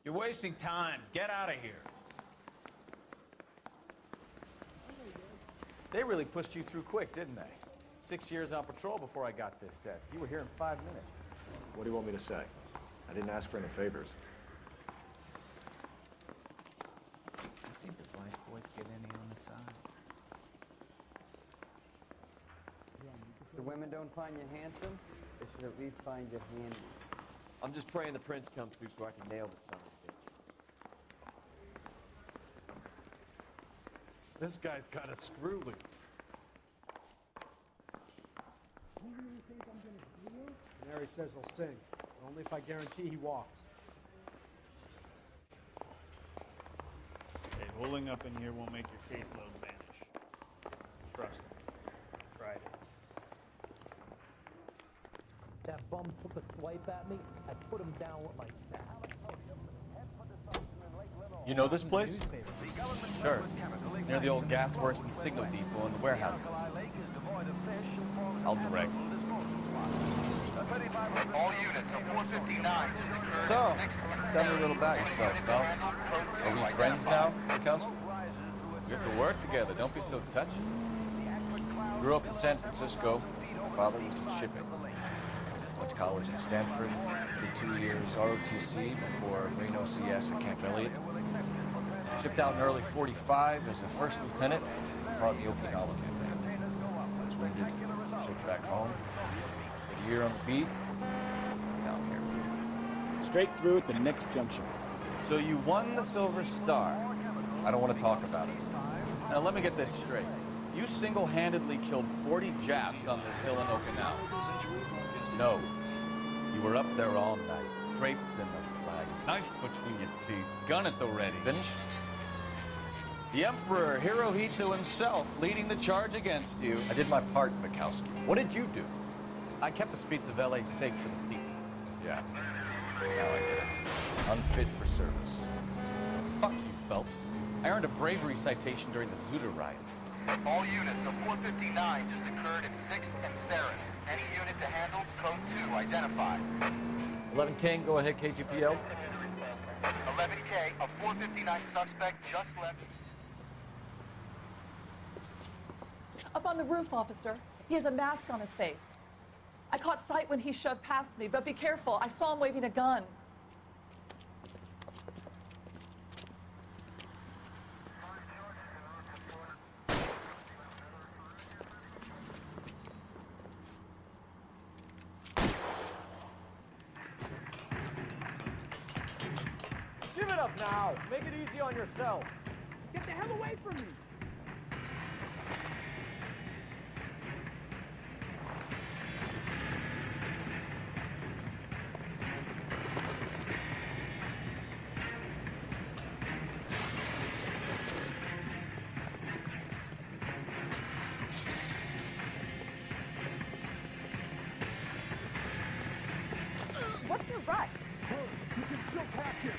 You're wasting time. Get out of here. They really pushed you through quick, didn't they? 6 years on patrol before I got this desk. You were here in 5 minutes. What do you want me to say? I didn't ask for any favors. You think the vice boys get any on the side? The women don't find you handsome, they should at least find you handy. I'm just praying the prince comes through so I can nail the son of a bitch. This guy's got a screw loose. Canary says he'll sing, but only if I guarantee he walks. Hey, holding up in here won't make your caseload vanish. Trust me. Tried it. That bum took a swipe at me. I put him down with my staff. You know this place? Sure. Near the old gas works and signal depot and the warehouse district. I'll direct. All units of 459 just occurred So, at 6th and tell me a 7th. little about yourself, Phelps. Are we friends now, Mikowski? We have to work together. Don't be so touchy. Grew up in San Francisco. My father was in shipping. Went to college at Stanford. Did 2 years ROTC before Reno CS at Camp Elliott. Shipped out in early '45 as a first lieutenant. Fought in the Okinawa campaign. Was wounded. Shipped back home. Did a year on the beat. Now I'm here. Straight through at the next junction. So you won the Silver Star. I don't want to talk about it. Now let me get this straight. You single-handedly killed 40 Japs on this hill in Okinawa. No. You were up there all night, draped in the flag, knife between your teeth, gun at the ready. Finished? The Emperor Hirohito himself leading the charge against you. I did my part, Mikowski. What did you do? I kept the streets of LA safe for the people. Yeah. Now I get it. Unfit for service. Fuck you, Phelps. I earned a bravery citation during the Zuda riots. All units of 459 just occurred at 6th and Saris. Any unit to handle, code 2 identified. 11 King, go ahead, KGPL. 11K, a 459 suspect just left. Up on the roof, officer. He has a mask on his face. I caught sight when he shoved past me, but be careful. I saw him waving a gun. Give it up now. Make it easy on yourself. Get the hell away from me! What's your rush? You can still catch him!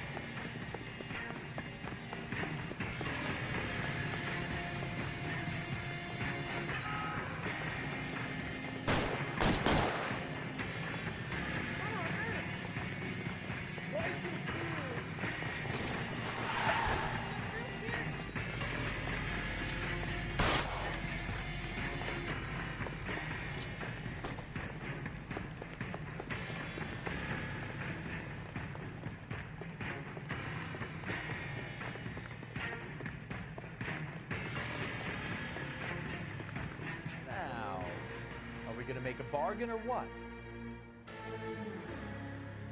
We gonna make a bargain or what?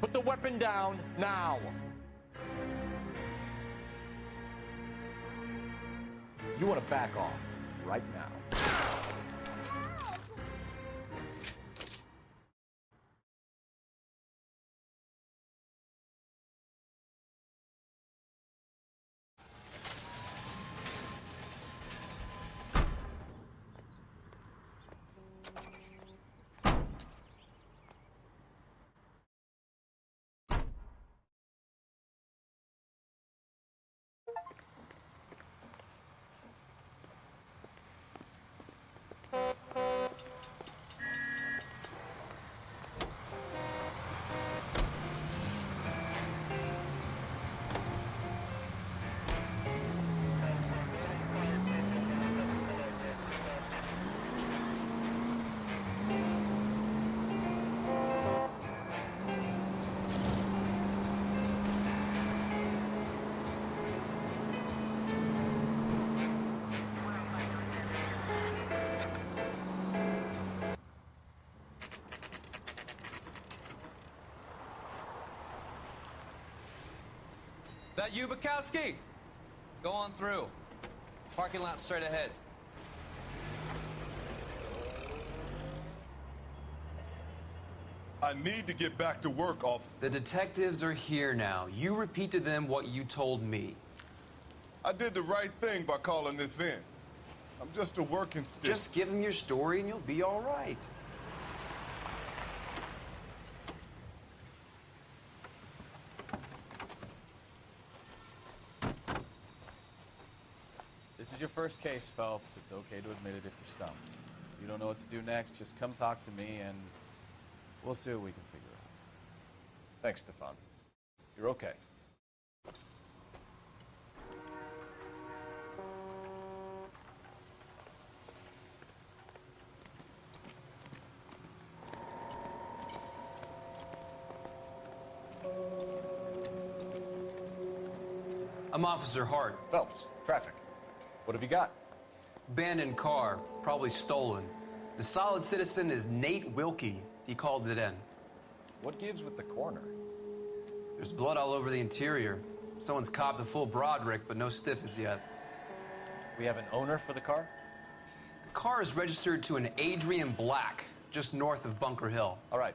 Put the weapon down now. You want to back off right now. That you, Bukowski? Go on through. Parking lot straight ahead. I need to get back to work, officer. The detectives are here now. You repeat to them what you told me. I did the right thing by calling this in. I'm just a working stick. Just give them your story and you'll be all right. This is your first case, Phelps. It's okay to admit it if you're stumped. If you don't know what to do next, just come talk to me and we'll see what we can figure out. Thanks, Stefan. You're okay. I'm Officer Hart. Phelps, traffic. What have you got? Abandoned car, probably stolen. The solid citizen is Nate Wilkie. He called it in. What gives with the coroner? There's blood all over the interior. Someone's copped a full Broderick, but no stiff as yet. We have an owner for the car? The car is registered to an Adrian Black, just north of Bunker Hill. All right,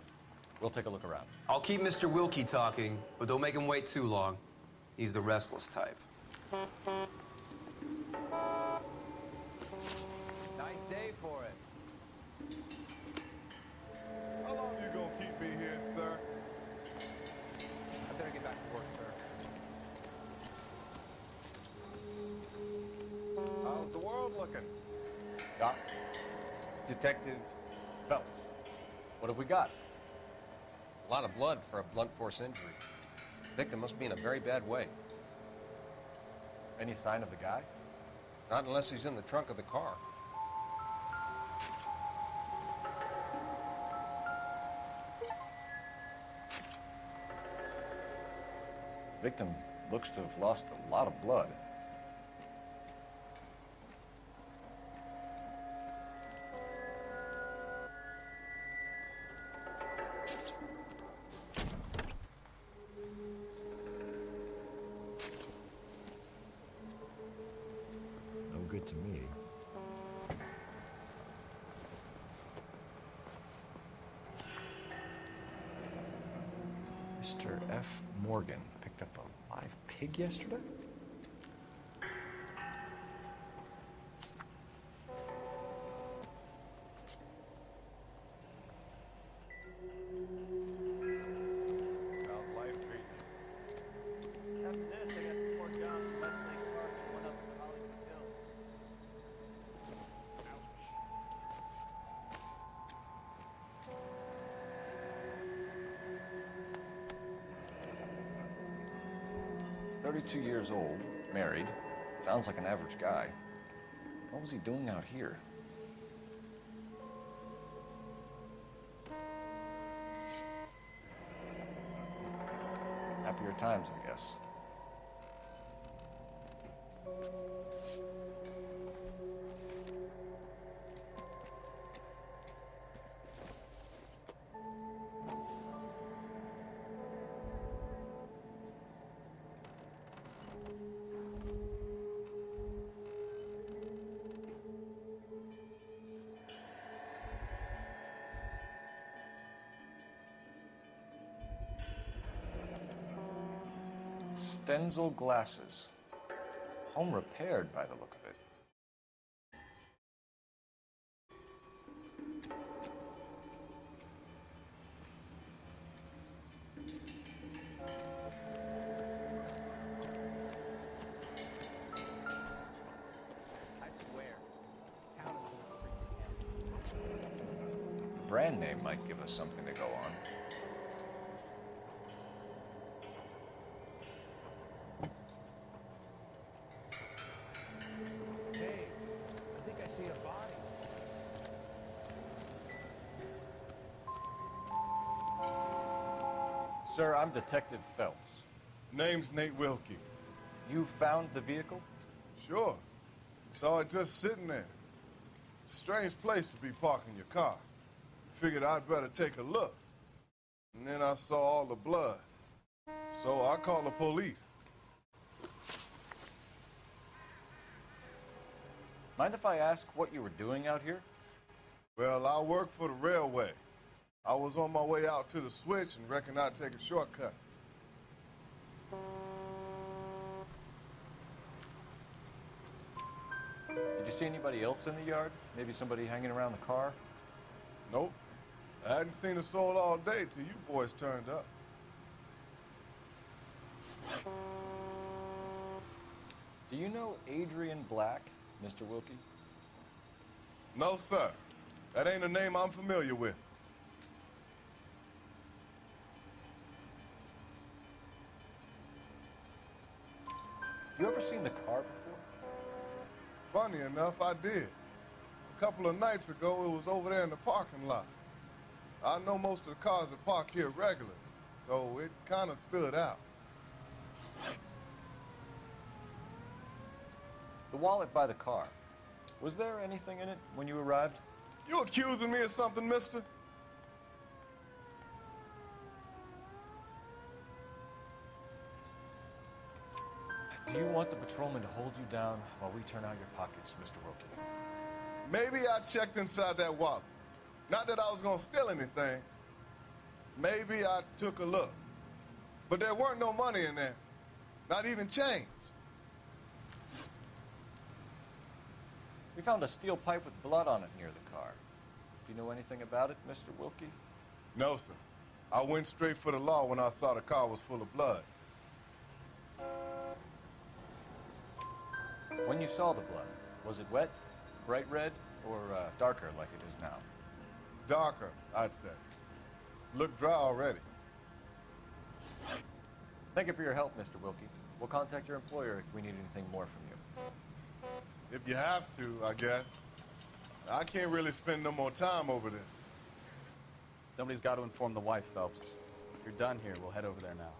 we'll take a look around. I'll keep Mr. Wilkie talking, but don't make him wait too long. He's the restless type. Nice day for it. How long you gonna keep me here, sir? I better get back to work, sir. How's the world looking? Doc? Detective, Phelps, what have we got? a lot of blood for a blunt force injury. Victim must be in a very bad way. Any sign of the guy? Not unless he's in the trunk of the car. Victim looks to have lost a lot of blood. No good to me. Mr. F. Morgan picked up a live pig yesterday? How's life treating you? After this, I got to report John from Westlake Park and went up to Hollywood Hills. Ouch. 32 years old, married. Sounds like an average guy. What was he doing out here? Happier times, I guess. Stenzel glasses. Home repaired by the look of it. I swear, this town is gonna freak me out. The brand name might give us something to go on. Hey, I think I see a body. Sir, I'm Detective Phelps. Name's Nate Wilkie. You found the vehicle? Sure. Saw it just sitting there. Strange place to be parking your car. Figured I'd better take a look. And then I saw all the blood. So I called the police. Mind if I ask what you were doing out here? Well, I work for the railway. I was on my way out to the switch and reckoned I'd take a shortcut. Did you see anybody else in the yard? Maybe somebody hanging around the car? Nope. I hadn't seen a soul all day till you boys turned up. Do you know Adrian Black, Mr. Wilkie? No, sir. That ain't a name I'm familiar with. You ever seen the car before? Funny enough, I did. A couple of nights ago, it was over there in the parking lot. I know most of the cars are parked here regularly, so it kind of stood out. The wallet by the car. Was there anything in it when you arrived? You accusing me of something, mister? Do you want the patrolman to hold you down while we turn out your pockets, Mr. Wilkie? Maybe I checked inside that wallet. Not that I was gonna steal anything. Maybe I took a look. But there weren't no money in there. Not even change. We found a steel pipe with blood on it near the car. Do you know anything about it, Mr. Wilkie? No, sir. I went straight for the law when I saw the car was full of blood. When you saw the blood, was it wet, bright red, or darker like it is now? Darker, I'd say. Looked dry already. Thank you for your help, Mr. Wilkie. We'll contact your employer if we need anything more from you. If you have to, I guess. I can't really spend no more time over this. Somebody's got to inform the wife, Phelps. If you're done here, we'll head over there now.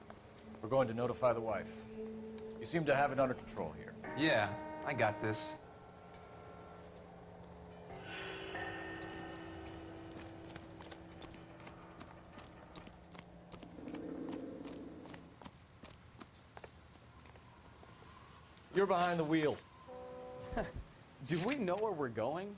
We're going to notify the wife. You seem to have it under control here. Yeah, I got this. You're behind the wheel. Do we know where we're going?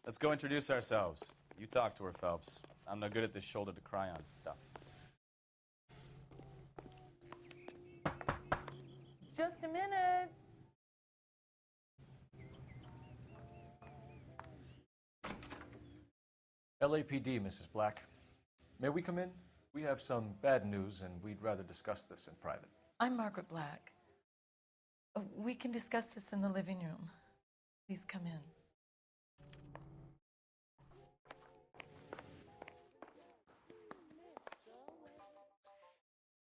Let's go introduce ourselves. You talk to her, Phelps. I'm no good at this shoulder to cry on stuff. Just a minute. LAPD, Mrs. Black. May we come in? We have some bad news, and we'd rather discuss this in private. I'm Margaret Black. We can discuss this in the living room. Please come in.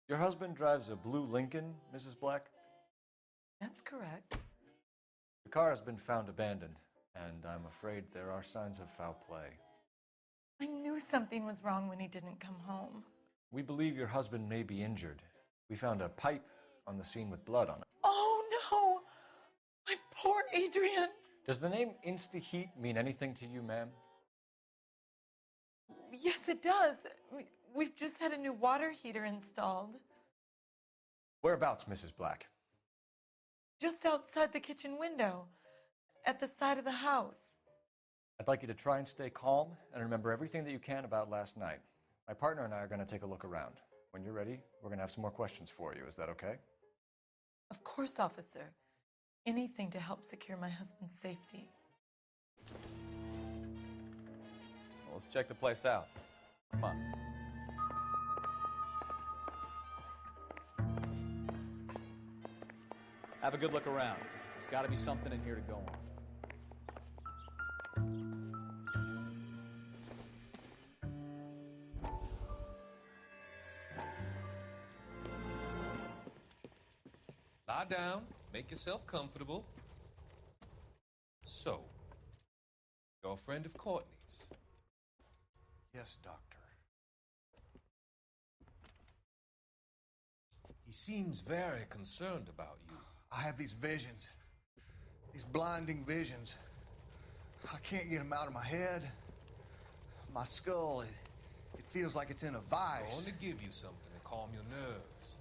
Your husband drives a blue Lincoln, Mrs. Black? That's correct. The car has been found abandoned, and I'm afraid there are signs of foul play. I knew something was wrong when he didn't come home. We believe your husband may be injured. We found a pipe on the scene with blood on it. Oh, no! My poor Adrian! Does the name Insta-Heat mean anything to you, ma'am? Yes, it does. We've just had a new water heater installed. Whereabouts, Mrs. Black? Just outside the kitchen window, at the side of the house. I'd like you to try and stay calm and remember everything that you can about last night. My partner and I are going to take a look around. When you're ready, we're going to have some more questions for you. Is that okay? Of course, officer. Anything to help secure my husband's safety. Well, let's check the place out. Come on. Have a good look around. There's got to be something in here to go on. Lie down, make yourself comfortable. So, you're a friend of Courtney's? Yes, Doctor. He seems very concerned about you. I have these visions. These blinding visions. I can't get them out of my head. My skull, it feels like it's in a vice. I want to give you something to calm your nerves.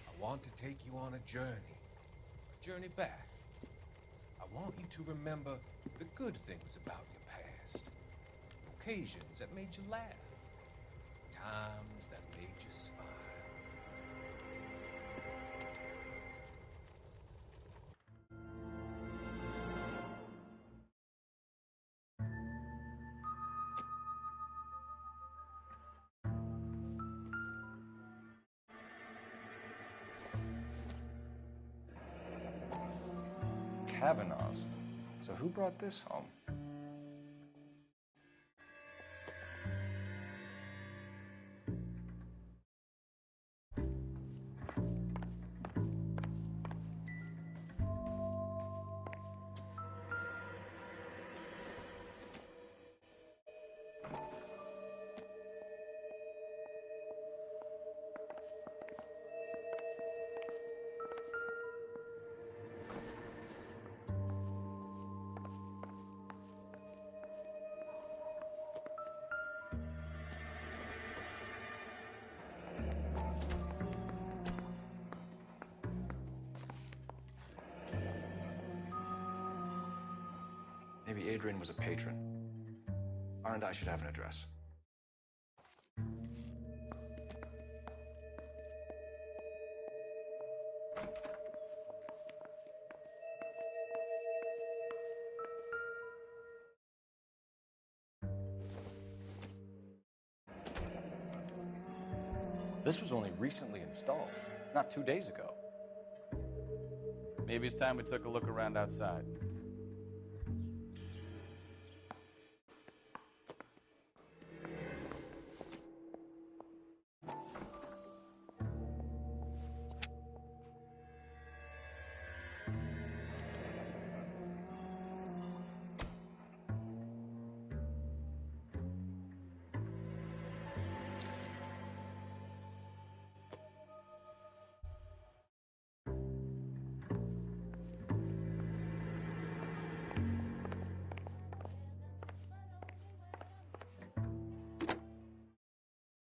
I want to take you on a journey back. I want you to remember the good things about your past, occasions that made you laugh, times that made you smile. Kavanaugh's. So who brought this home? Maybe Adrian was a patron. R&I should have an address. This was only recently installed, not 2 days ago. Maybe it's time we took a look around outside.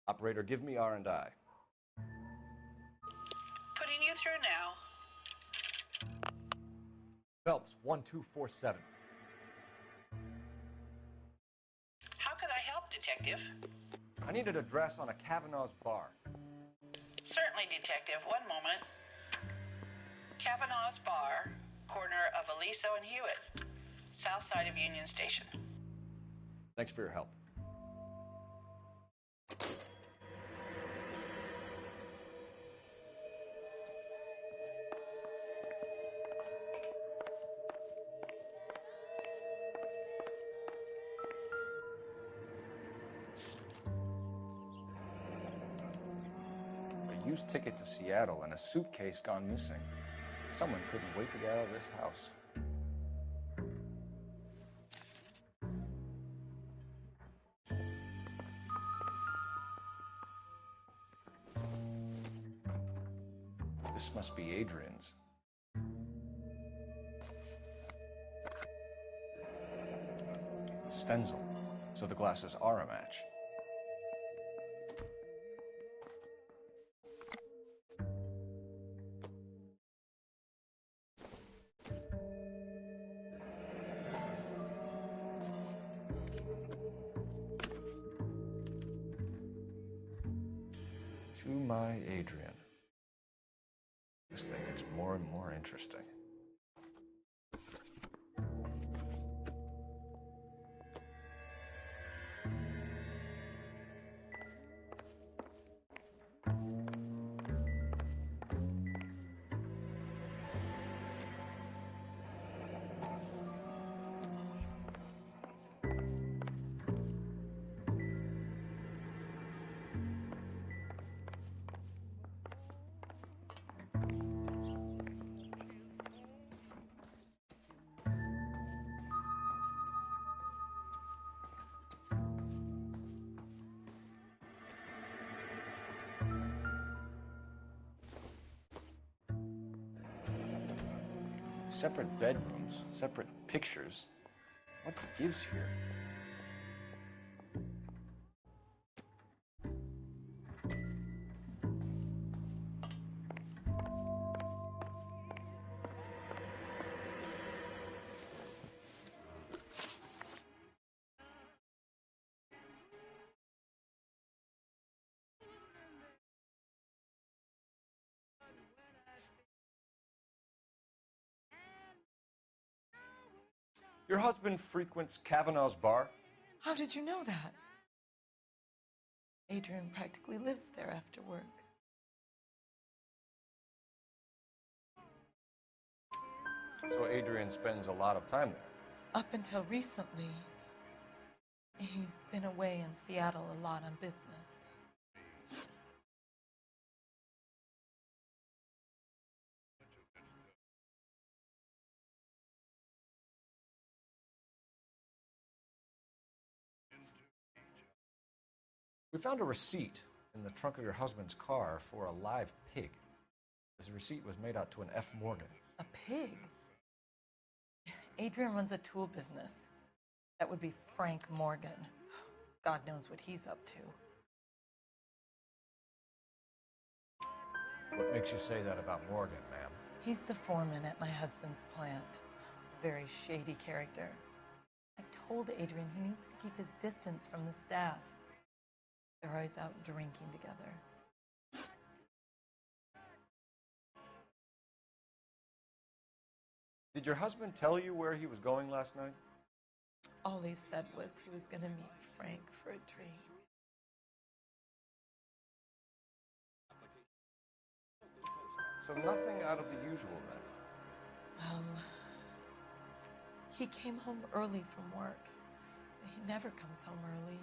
Operator, give me R&I. Putting you through now. Phelps, 1247. How could I help, Detective? I need an address on a Kavanaugh's bar. Certainly, Detective. One moment. Kavanaugh's Bar, corner of Aliso and Hewitt, south side of Union Station. Thanks for your help. A used ticket to Seattle and a suitcase gone missing. Someone couldn't wait to get out of this house. This must be Adrian's. Stenzel, so the glasses are a match. To my Adrian. This thing gets more and more interesting. Separate bedrooms, separate pictures. What gives here? Your husband frequents Kavanaugh's bar? How did you know that? Adrian practically lives there after work. So Adrian spends a lot of time there. Up until recently, he's been away in Seattle a lot on business. We found a receipt in the trunk of your husband's car for a live pig. This receipt was made out to an F. Morgan. A pig? Adrian runs a tool business. That would be Frank Morgan. God knows what he's up to. What makes you say that about Morgan, ma'am? He's the foreman at my husband's plant. Very shady character. I've told Adrian he needs to keep his distance from the staff. They're always out drinking together. Did your husband tell you where he was going last night? All he said was he was going to meet Frank for a drink. So nothing out of the usual then? Well, he came home early from work. He never comes home early.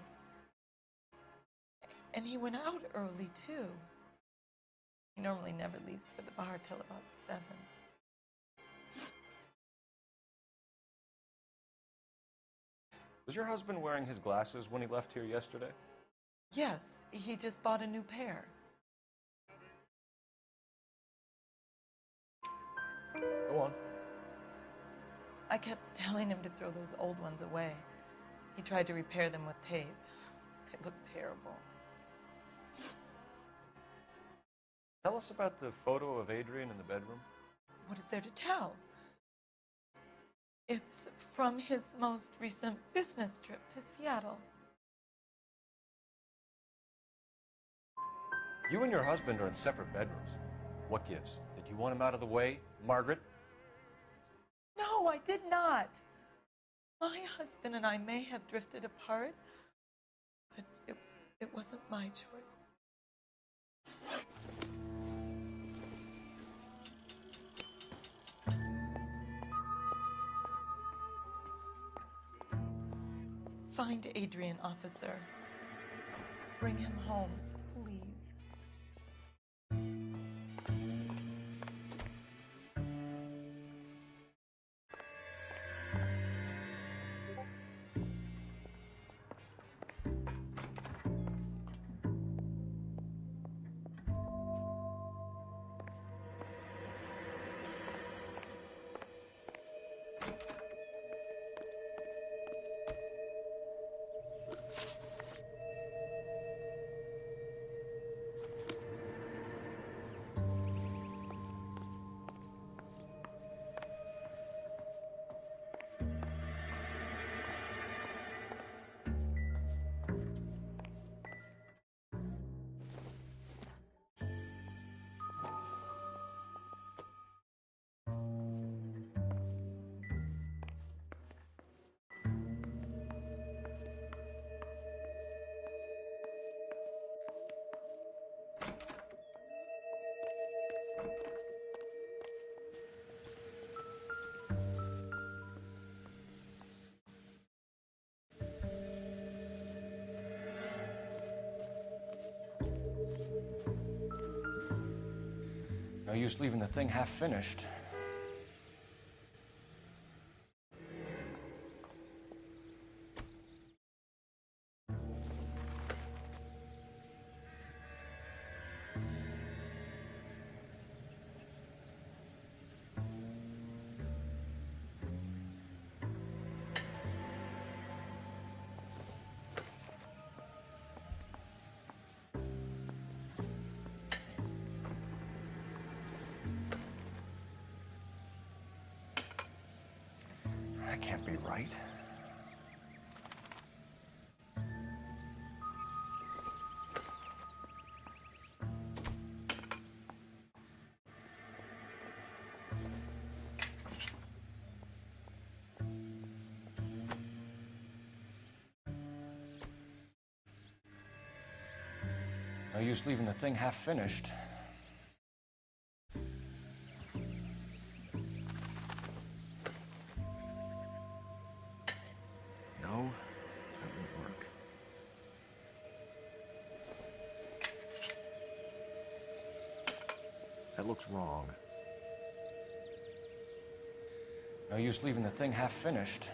And he went out early, too. He normally never leaves for the bar till about 7. Was your husband wearing his glasses when he left here yesterday? Yes, he just bought a new pair. Go on. I kept telling him to throw those old ones away. He tried to repair them with tape. They looked terrible. Tell us about the photo of Adrian in the bedroom. What is there to tell? It's from his most recent business trip to Seattle. You and your husband are in separate bedrooms. What gives? Did you want him out of the way, Margaret? No, I did not. My husband and I may have drifted apart, but it wasn't my choice. Find Adrian, officer. Bring him home, please. No use leaving the thing half finished. That can't be right. No use leaving the thing half finished. No, that won't work. That looks wrong. No use leaving the thing half finished.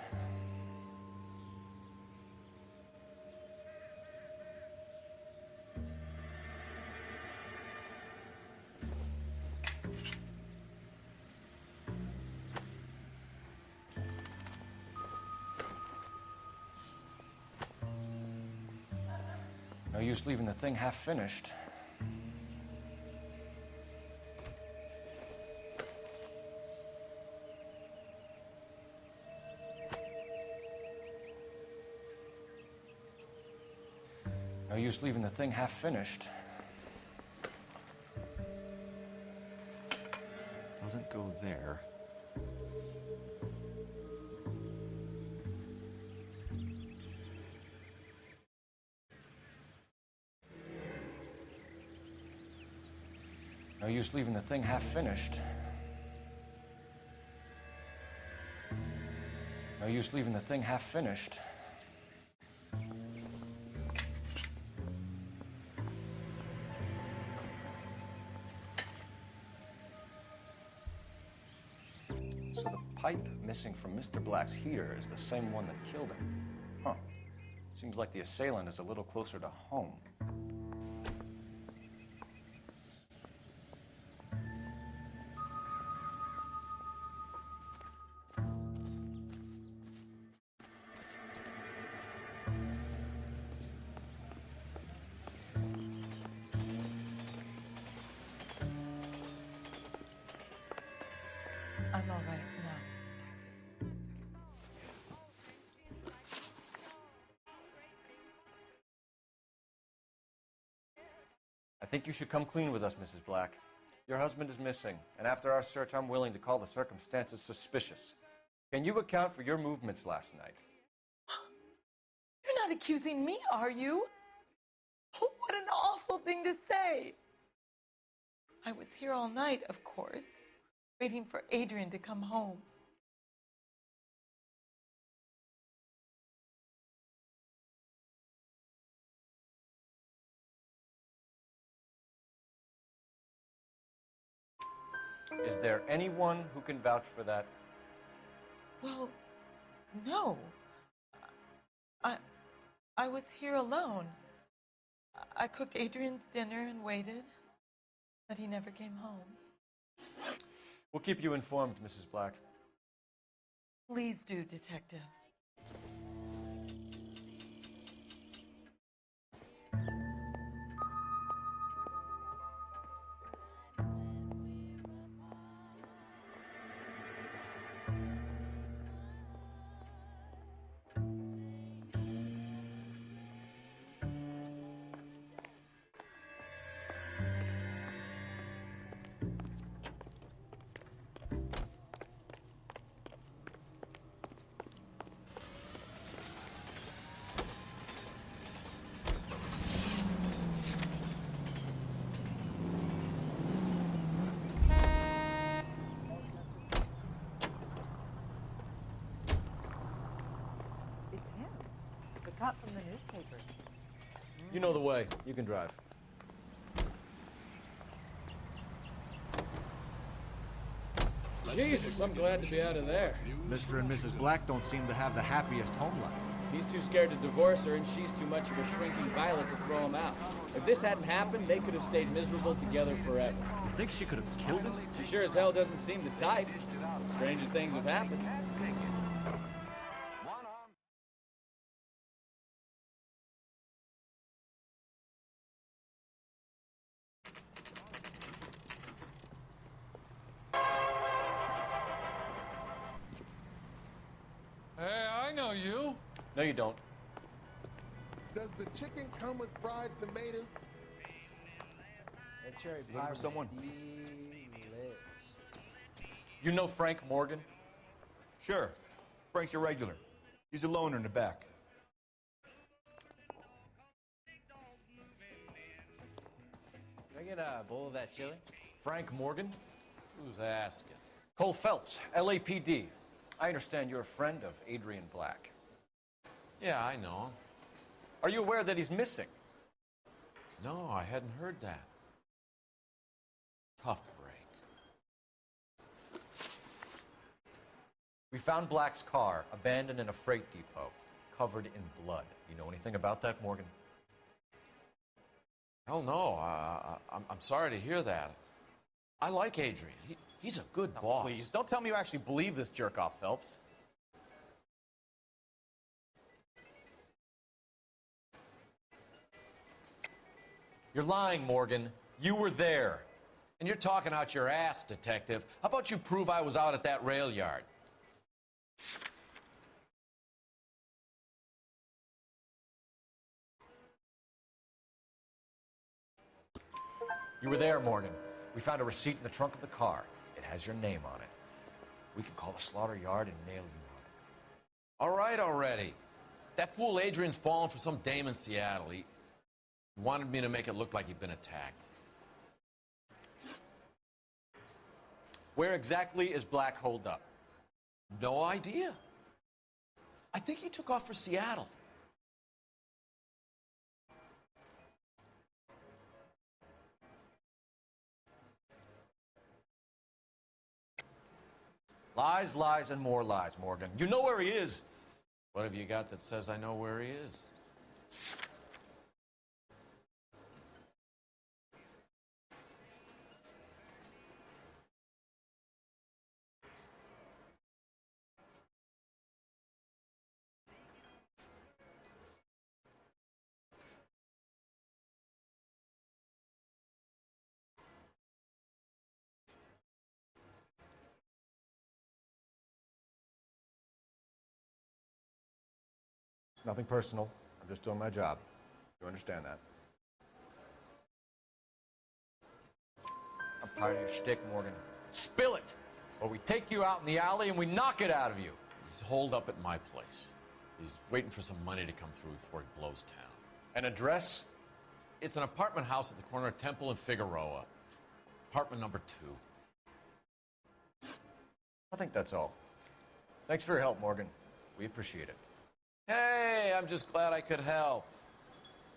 No use leaving the thing half finished. No use leaving the thing half finished. Doesn't go there. No use leaving the thing half finished. No use leaving the thing half finished. So the pipe missing from Mr. Black's heater is the same one that killed him. Huh. Seems like the assailant is a little closer to home. I'm all right now, detectives. I think you should come clean with us, Mrs. Black. Your husband is missing, and after our search, I'm willing to call the circumstances suspicious. Can you account for your movements last night? You're not accusing me, are you? Oh, what an awful thing to say. I was here all night, of course, waiting for Adrian to come home. Is there anyone who can vouch for that? Well, no. I was here alone. I cooked Adrian's dinner and waited, but he never came home. We'll keep you informed, Mrs. Black. Please do, Detective. It's him. The cop from the newspapers. You know the way. You can drive. Jesus, I'm glad to be out of there. Mr. and Mrs. Black don't seem to have the happiest home life. He's too scared to divorce her, and she's too much of a shrinking violet to throw him out. If this hadn't happened, they could have stayed miserable together forever. You think she could have killed him? She sure as hell doesn't seem the type. Stranger things have happened. No, you don't. Does the chicken come with fried tomatoes? That cherry Looking pie for was someone? delicious. You know Frank Morgan? Sure. Frank's your regular. He's a loner in the back. Can I get a bowl of that chili? Frank Morgan? Who's asking? Cole Phelps, LAPD. I understand you're a friend of Adrian Black. Yeah, I know him. Are you aware that he's missing? No, I hadn't heard that. Tough break. We found Black's car abandoned in a freight depot, covered in blood. You know anything about that, Morgan? Hell no. I'm sorry to hear that. I like Adrian. He's a good boss. Please, don't tell me you actually believe this jerk-off, Phelps. You're lying, Morgan. You were there. And you're talking out your ass, detective. How about you prove I was out at that rail yard? You were there, Morgan. We found a receipt in the trunk of the car. It has your name on it. We can call the slaughter yard and nail you on it. All right already. That fool Adrian's fallen for some dame in Seattle. He wanted me to make it look like he'd been attacked. Where exactly is Black holed up? No idea. I think he took off for Seattle. Lies, lies, and more lies, Morgan. You know where he is. What have you got that says I know where he is? It's nothing personal. I'm just doing my job. You understand that? I'm tired of your shtick, Morgan. Spill it, or we take you out in the alley and we knock it out of you. He's holed up at my place. He's waiting for some money to come through before he blows town. An address? It's an apartment house at the corner of Temple and Figueroa. Apartment number 2. I think that's all. Thanks for your help, Morgan. We appreciate it. Hey, I'm just glad I could help.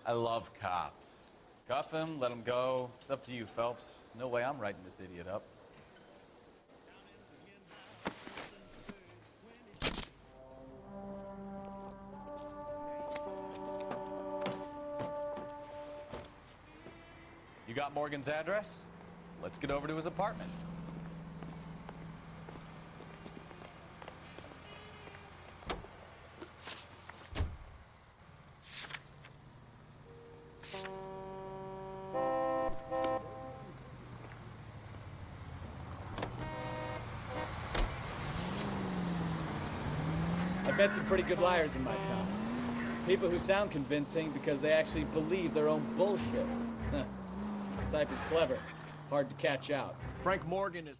I love cops. Cuff him, let him go. It's up to you, Phelps. There's no way I'm writing this idiot up. You got Morgan's address? Let's get over to his apartment. I've met some pretty good liars in my time. People who sound convincing because they actually believe their own bullshit. The type is clever, hard to catch out. Frank Morgan is